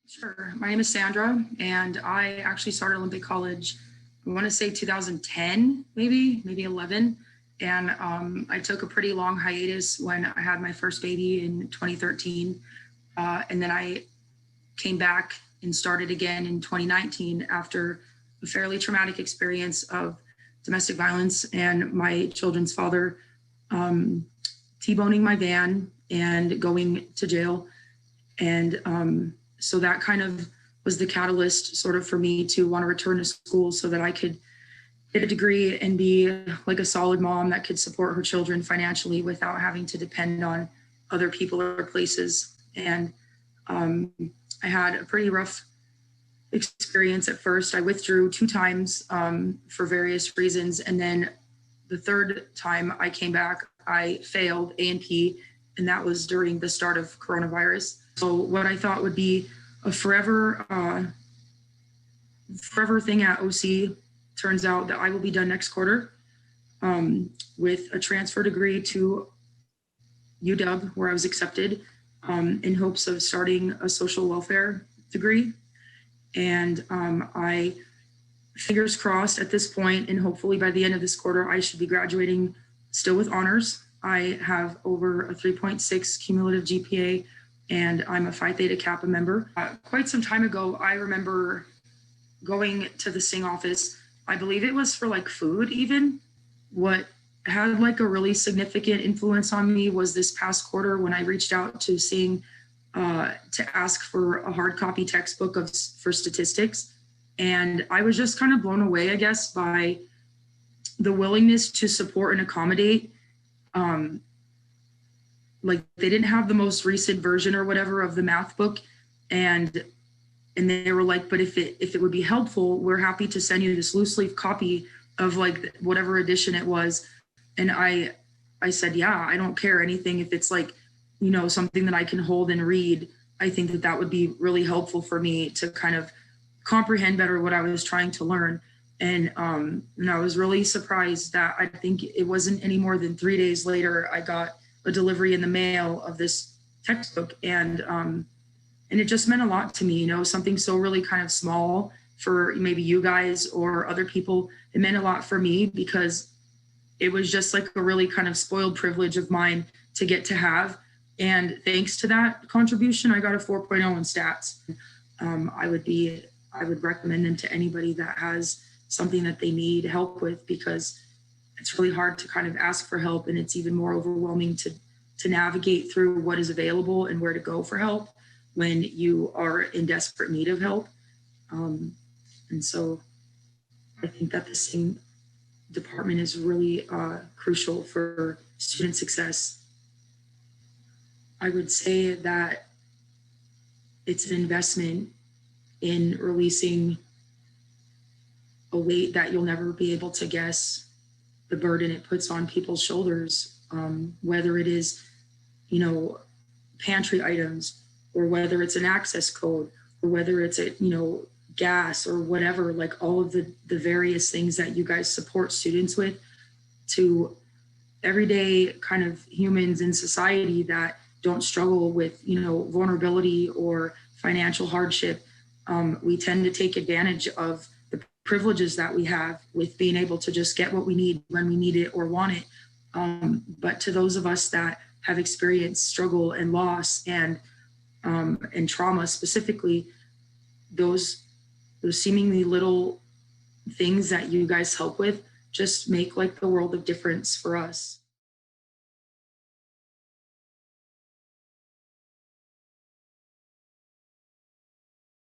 Sure. My name is Sandra, and I actually started Olympic College, I want to say 2010, maybe 11. And I took a pretty long hiatus when I had my first baby in 2013. And then I came back and started again in 2019 after a fairly traumatic experience of domestic violence and my children's father T-boning my van and going to jail. And so that kind of was the catalyst sort of for me to want to return to school so that I could get a degree and be like a solid mom that could support her children financially without having to depend on other people or places. And I had a pretty rough experience at first. I withdrew 2 times for various reasons. And then the third time I came back, I failed A&P, and that was during the start of coronavirus. So what I thought would be a forever thing at OC turns out that I will be done next quarter with a transfer degree to UW, where I was accepted in hopes of starting a social welfare degree. And I, fingers crossed at this point, and hopefully by the end of this quarter, I should be graduating still with honors. I have over a 3.6 cumulative GPA, and I'm a Phi Theta Kappa member. Quite some time ago, I remember going to the Sing office. I believe it was for like food even. What had like a really significant influence on me was this past quarter when I reached out to Sing to ask for a hard copy textbook for statistics. And I was just kind of blown away, I guess, by the willingness to support and accommodate. Like they didn't have the most recent version or whatever of the math book. And they were like, but if it would be helpful, we're happy to send you this loose leaf copy of like whatever edition it was. And I said, yeah, I don't care anything. If it's like, you know, something that I can hold and read, I think that would be really helpful for me to kind of comprehend better what I was trying to learn. And I was really surprised that I think it wasn't any more than 3 days later, I got a delivery in the mail of this textbook. And it just meant a lot to me, you know, something so really kind of small for maybe you guys or other people. It meant a lot for me because it was just like a really kind of spoiled privilege of mine to get to have. And thanks to that contribution, I got a 4.0 in stats. I would recommend them to anybody that has something that they need help with, because it's really hard to kind of ask for help, and it's even more overwhelming to navigate through what is available and where to go for help when you are in desperate need of help. And so I think that the same department is really crucial for student success. I would say that it's an investment in releasing a weight that you'll never be able to guess, the burden it puts on people's shoulders, whether it is, you know, pantry items, or whether it's an access code, or whether it's a, you know, gas or whatever, like all of the various things that you guys support students with, to everyday kind of humans in society that don't struggle with, you know, vulnerability or financial hardship. We tend to take advantage of the privileges that we have with being able to just get what we need when we need it or want it. But to those of us that have experienced struggle and loss and trauma specifically, those seemingly little things that you guys help with just make like the world of difference for us.